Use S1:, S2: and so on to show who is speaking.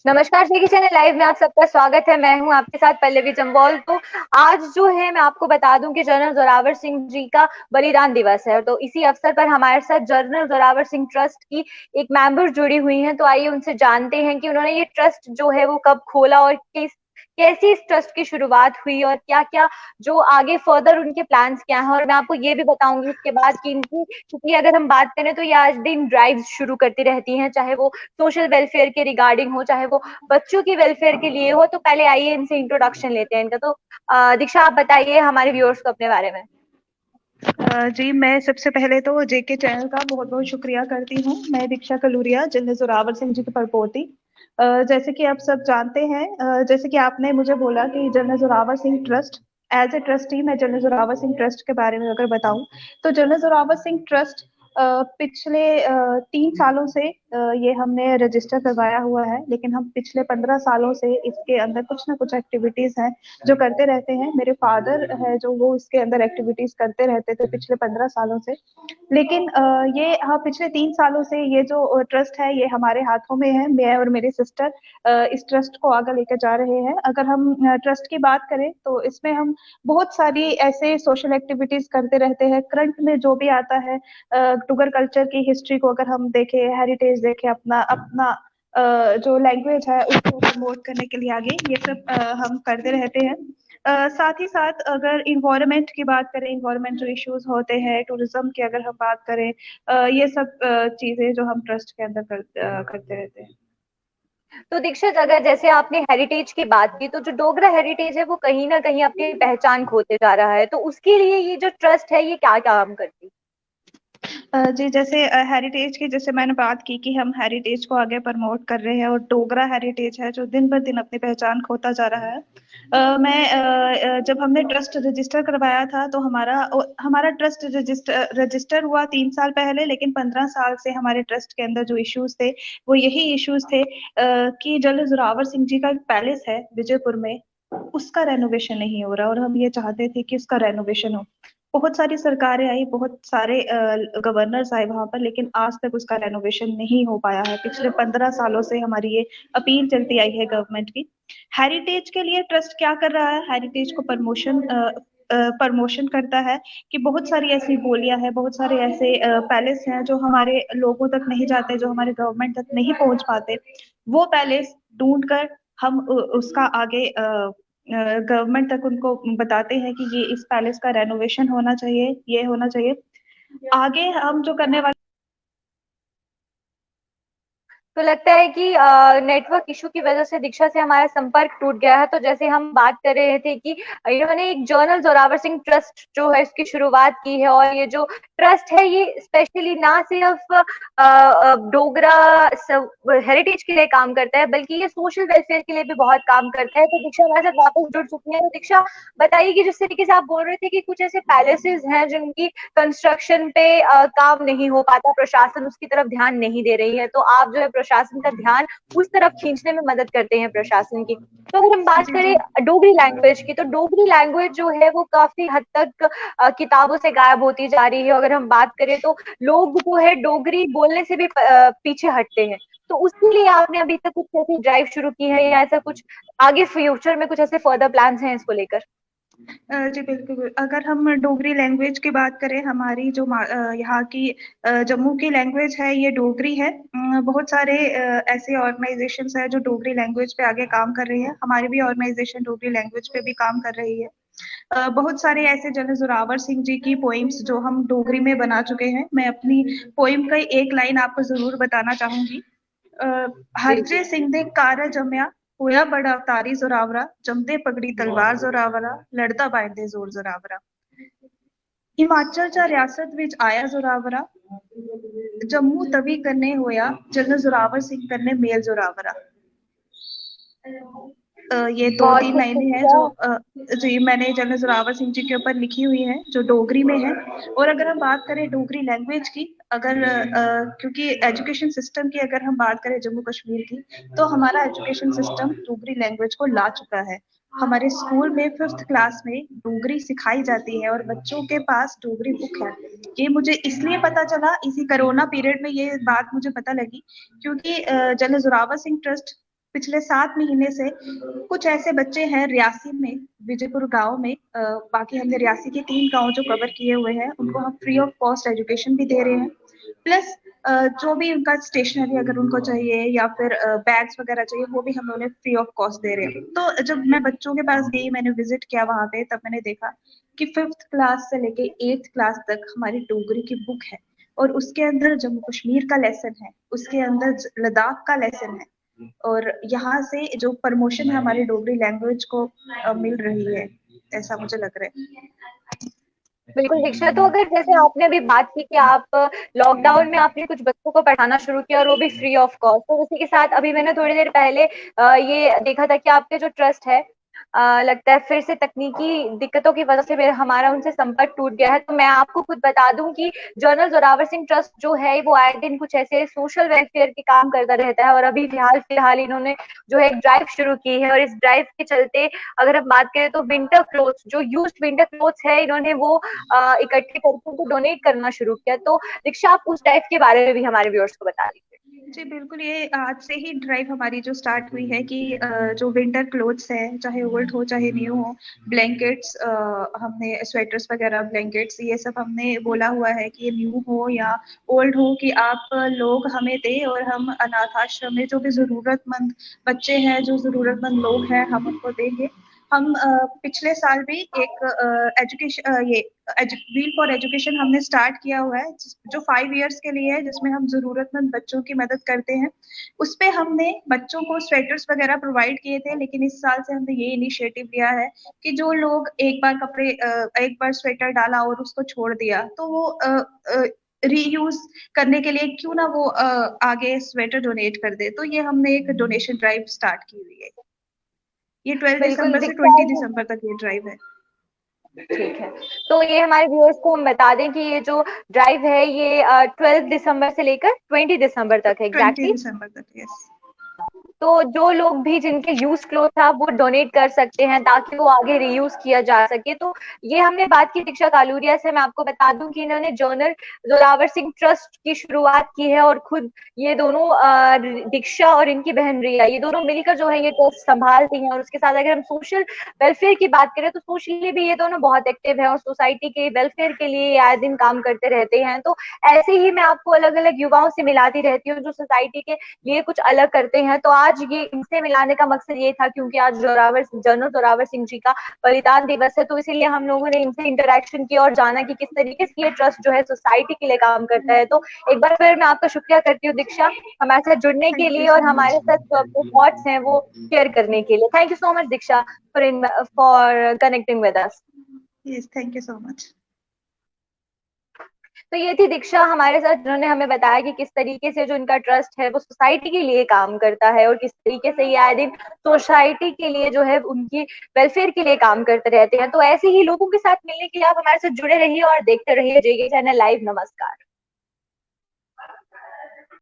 S1: नमस्कार, शेखी channel live में आप सबका स्वागत है। मैं हूं आपके साथ पल्लवी जम्वाल। तो आज जो है मैं आपको बता दूं कि जनरल जोरावर सिंह जी का बलिदान दिवस है। तो इसी अवसर पर हमारे साथ जनरल जोरावर सिंह ट्रस्ट की एक मेंबर जुड़ी हुई हैं। तो आइए उनसे जानते हैं कि उन्होंने ये ट्रस्ट जो है वो कब खोला और किस कैसी इस ट्रस्ट की शुरुआत हुई और क्या क्या जो आगे फर्दर उनके प्लान्स क्या हैं। और मैं आपको ये भी बताऊंगी उसके बाद कि इनकी, क्योंकि अगर हम बात करें तो ये आज दिन ड्राइव शुरू करती रहती हैं, चाहे वो सोशल वेलफेयर के रिगार्डिंग हो, चाहे वो बच्चों की वेलफेयर के लिए हो। तो पहले आइए इनसे इंट्रोडक्शन लेते हैं इनका। तो दीक्षा, आप बताइए हमारे व्यूअर्स को अपने बारे में।
S2: जी, मैं सबसे पहले तो जेके चैनल का बहुत बहुत शुक्रिया करती हूँ। मैं दीक्षा कलूरिया, जनरल जोरावर सिंह जी की परपोती। जैसे कि आप सब जानते हैं, जैसे कि आपने मुझे बोला कि general Zorawar Singh trust, as a trustee मैं जनरल जोरावर सिंह ट्रस्ट के बारे में अगर बताऊं तो जनरल जोरावर सिंह ट्रस्ट पिछले 3 सालों से ये हमने रजिस्टर करवाया हुआ है, लेकिन हम पिछले 15 सालों से इसके अंदर कुछ ना कुछ एक्टिविटीज हैं जो करते रहते हैं। मेरे फादर है जो वो इसके अंदर एक्टिविटीज करते रहते थे पिछले 15 सालों से। लेकिन ये हाँ, पिछले 3 सालों से ये जो ट्रस्ट है ये हमारे हाथों में है। मैं और मेरी सिस्टर इस ट्रस्ट को आगे लेकर जा रहे हैं। अगर हम ट्रस्ट की बात करें तो इसमें हम बहुत सारी ऐसे सोशल एक्टिविटीज करते रहते हैं। करंट में जो भी आता है, टुगर कल्चर की हिस्ट्री को अगर हम देखें, हेरिटेज देखें, अपना अपना जो लैंग्वेज है उसको प्रमोट करने के लिए आगे ये सब हम करते रहते हैं। साथ ही साथ अगर इन्वायरमेंट की बात करें, इन्वायरमेंट जो इश्यूज होते हैं, टूरिज्म की अगर हम बात करें, ये सब चीजें जो हम ट्रस्ट के अंदर करते रहते हैं।
S1: तो दीक्षित, अगर जैसे आपने हेरिटेज की बात की, तो जो डोगरा हेरिटेज है वो कहीं ना कहीं अपनी पहचान खोते जा रहा है। तो उसके लिए ये जो ट्रस्ट है ये क्या काम करती
S2: जी, जैसे हेरिटेज की जैसे मैंने बात की कि हम हेरिटेज को आगे प्रमोट कर रहे हैं, और डोगरा हेरिटेज है जो दिन ब दिन अपनी पहचान खोता जा रहा है। जब हमने ट्रस्ट रजिस्टर करवाया था तो हमारा ट्रस्ट रजिस्टर हुआ 3 साल पहले, लेकिन 15 साल से हमारे ट्रस्ट के अंदर जो इश्यूज थे वो यही इश्यूज थे कि जनरल जोरावर सिंह जी का एक पैलेस है विजयपुर में, उसका रेनोवेशन नहीं हो रहा, और हम ये चाहते थे कि उसका रेनोवेशन हो। बहुत सारी सरकारें आई, बहुत सारे गवर्नर्स आए वहां पर, लेकिन आज तक उसका रेनोवेशन नहीं हो पाया है। पिछले 15 सालों से हमारी ये अपील चलती आई है गवर्नमेंट की। हेरिटेज के लिए ट्रस्ट क्या कर रहा है, हेरिटेज को प्रमोशन करता है कि बहुत सारी ऐसी बोलियां हैं, बहुत सारे ऐसे पैलेस हैं जो हमारे लोगों तक नहीं जाते, जो हमारे गवर्नमेंट तक नहीं पहुंच पाते। वो पैलेस ढूंढ कर हम उसका आगे गवर्नमेंट तक उनको बताते हैं कि ये इस पैलेस का रेनोवेशन होना चाहिए, ये होना चाहिए। आगे हम जो करने वाले।
S1: तो लगता है कि नेटवर्क इशू की वजह से दीक्षा से हमारा संपर्क टूट गया है। तो जैसे हम बात कर रहे थे कि इन्होंने एक जनरल जोरावर सिंह ट्रस्ट जो है इसकी शुरुआत की है, और ये जो ट्रस्ट है ये स्पेशली ना सिर्फ डोगरा हेरिटेज के लिए काम करता है, बल्कि ये सोशल वेलफेयर के लिए भी बहुत काम करता है। तो दीक्षा हमारे साथ वापस जुड़ चुकी है। तो दीक्षा, बताइए कि जिस तरीके से आप बोल रहे थे कि कुछ ऐसे पैलेसेस हैं जिनकी कंस्ट्रक्शन पे काम नहीं हो पाता, प्रशासन उसकी तरफ ध्यान नहीं दे रही है, तो आप जो है प्रशासन का ध्यान उस तरफ खींचने में मदद करते हैं प्रशासन की। तो अगर हम बात
S2: जी, जी।
S1: करें डोगरी लैंग्वेज की, तो डोगरी लैंग्वेज जो है वो काफी हद तक किताबों से गायब होती जा रही है। अगर हम बात करें तो लोग जो है डोगरी बोलने से भी पीछे हटते हैं। तो उसके लिए आपने अभी तक कुछ ऐसी ड्राइव शुरू की है, या ऐसा कुछ आगे फ्यूचर में कुछ ऐसे फर्दर प्लान्स हैं इसको लेकर?
S2: जी, बिल्कुल। अगर हम डोगरी लैंग्वेज की बात करें, हमारी जो यहाँ की जम्मू की लैंग्वेज है ये डोगरी है। बहुत सारे ऐसे ऑर्गेनाइजेशंस हैं जो डोगरी लैंग्वेज पे आगे काम कर रही है। हमारी भी ऑर्गेनाइजेशन डोगरी लैंग्वेज पे भी काम कर रही है। बहुत सारे ऐसे जनरल जोरावर सिंह जी की पोइम्स जो हम डोगरी में बना चुके हैं। मैं अपनी पोइम का एक लाइन आपको जरूर बताना चाहूंगी।
S1: जी
S2: हरजे
S1: जी।
S2: सिंह दे कार जमया, होया बड़ा अवतारी जोरावरा, जमदे पगड़ी तलवार जोरावरा, लड़दा बांधे जोर जोरावरा। हिमाचल च रियासत विच आया जोरावरा, जम्मू तवी कन्ने होया, जनरल जोरावर सिंह कन्ने मेल जोरावरा। ये दो
S1: बहुत
S2: तीन लाइनें हैं
S1: खूब।
S2: जो जी मैंने जनरल जोरावर सिंह जी के ऊपर लिखी हुई हैं, जो डोगरी में है। और अगर हम बात करें डोगरी लैंग्वेज की, अगर क्योंकि एजुकेशन सिस्टम की अगर हम बात करें जम्मू कश्मीर की, तो हमारा एजुकेशन सिस्टम डोगरी लैंग्वेज को ला चुका है। हमारे स्कूल में 5th क्लास में डोगरी सिखाई जाती है, और बच्चों के पास डोगरी बुक है। ये मुझे इसलिए पता चला, इसी कोरोना पीरियड में ये बात मुझे पता लगी, क्योंकि जनरल जोरावर सिंह ट्रस्ट पिछले 7 महीने से कुछ ऐसे बच्चे हैं रियासी में, विजयपुर गांव में, बाकी हमने रियासी के 3 गांव जो कवर किए हुए हैं उनको हम फ्री ऑफ कॉस्ट एजुकेशन भी दे रहे हैं। प्लस जो भी उनका स्टेशनरी अगर उनको चाहिए या फिर बैग्स वगैरह चाहिए वो भी हम उन्हें फ्री ऑफ कॉस्ट दे रहे हैं। तो जब मैं बच्चों के पास गई, मैंने विजिट किया वहां पे, तब मैंने देखा कि 5th क्लास से लेके 8th क्लास तक हमारी डोगरी की बुक है, और उसके अंदर जम्मू कश्मीर का लेसन है, उसके अंदर लद्दाख का लेसन है, और यहाँ से जो प्रमोशन है हमारी डोगरी लैंग्वेज को मिल रही है, ऐसा मुझे लग रहा है।
S1: बिल्कुल दीक्षा, तो अगर जैसे आपने अभी बात की कि आप लॉकडाउन में आपने कुछ बच्चों को पढ़ाना शुरू किया और वो भी फ्री ऑफ कॉस्ट, तो उसी के साथ अभी मैंने थोड़ी देर पहले ये देखा था कि आपके जो ट्रस्ट है, लगता है फिर से तकनीकी दिक्कतों की वजह से हमारा उनसे संपर्क टूट गया है। तो मैं आपको खुद बता दूं कि जनरल जोरावर सिंह ट्रस्ट जो है वो आए दिन कुछ ऐसे सोशल वेलफेयर के काम करता रहता है, और अभी फिलहाल इन्होंने जो है एक ड्राइव शुरू की है, और इस ड्राइव के चलते अगर हम बात करें तो विंटर क्लोथ्स, जो यूज्ड विंटर क्लोथ्स है, इन्होंने वो इकट्ठे करके उनको डोनेट करना शुरू किया। तो दीक्षा, आप उस ड्राइव के बारे में भी हमारे व्यूअर्स को बता दीजिए।
S2: जी बिल्कुल, ये आज से ही ड्राइव हमारी जो स्टार्ट हुई है कि जो विंटर क्लोथ्स है, चाहे ओल्ड हो चाहे न्यू हो, ब्लैंकेट्स, हमने स्वेटर्स वगैरह, ब्लैंकेट्स, ये सब हमने बोला हुआ है कि ये न्यू हो या ओल्ड हो कि आप लोग हमें दें, और हम अनाथ आश्रम में जो भी जरूरतमंद बच्चे हैं, जो जरूरतमंद लोग हैं, हम उनको देंगे। हम पिछले साल भी एक एजुकेशन ये व्हील फॉर एजुकेशन हमने स्टार्ट किया हुआ है, जो 5 इयर्स के लिए है, जिसमें हम जरूरतमंद बच्चों की मदद करते हैं। उस पे हमने बच्चों को स्वेटर्स वगैरह प्रोवाइड किए थे, लेकिन इस साल से हमने ये इनिशिएटिव लिया है कि जो लोग एक बार स्वेटर डाला और उसको छोड़ दिया, तो वो रीयूज करने के लिए क्यों ना वो आगे स्वेटर डोनेट कर दे। तो ये हमने एक डोनेशन ड्राइव स्टार्ट की हुई है। ये 12
S1: बिल्कुल
S2: दिसंबर से
S1: दीक्षा,
S2: 20 दिसंबर तक ये ड्राइव है।
S1: ठीक है। तो ये हमारे व्यूअर्स को हम बता दें कि ये जो ड्राइव है ये 12 दिसंबर से लेकर 20 दिसंबर तक है
S2: 20
S1: एग्जैक्टली।
S2: दिसंबर तक, यस।
S1: तो जो लोग भी जिनके यूज क्लोथ था वो डोनेट कर सकते हैं ताकि वो आगे रीयूज किया जा सके। तो ये हमने बात की दीक्षा कालूरिया से। मैं आपको बता दूं कि इन्होंने जनरल जोरावर सिंह ट्रस्ट की शुरुआत की है, और खुद ये दोनों दीक्षा और इनकी बहन रिया, ये दोनों मिलकर जो है ये ट्रस्ट संभालती हैं। और उसके साथ अगर हम सोशल वेलफेयर की बात करें तो सोशली भी ये दोनों बहुत एक्टिव है और सोसाइटी के वेलफेयर के लिए आए दिन काम करते रहते हैं। तो ऐसे ही मैं आपको अलग अलग युवाओं से मिलाती रहती हूँ जो सोसाइटी के लिए कुछ अलग करते हैं। तो आज ये इनसे मिलाने का मकसद ये था, क्योंकि आज जनरल जोरावर सिंह जी का बलिदान दिवस है, तो इसीलिए हम लोगों ने इनसे इंटरेक्शन किया और जाना कि किस तरीके से ये ट्रस्ट जो है सोसाइटी के लिए काम करता है। तो एक बार फिर मैं आपका शुक्रिया करती हूँ दीक्षा, हमारे साथ जुड़ने के
S2: थैंक यू
S1: लिए और
S2: सो
S1: हमारे
S2: मच।
S1: साथ जो अपने थॉट्स हैं वो शेयर करने के लिए। Thank you so much Diksha for connecting with us.
S2: Yes, thank you so much.
S1: तो ये थी दीक्षा हमारे साथ, जिन्होंने हमें बताया कि किस तरीके से जो इनका ट्रस्ट है वो सोसाइटी के लिए काम करता है, और किस तरीके से ये आए दिन सोसाइटी के लिए जो है उनकी वेलफेयर के लिए काम करते रहते हैं। तो ऐसे ही लोगों के साथ मिलने के लिए आप हमारे साथ जुड़े रहिए और देखते रहिए जेके चैनल लाइव। नमस्कार।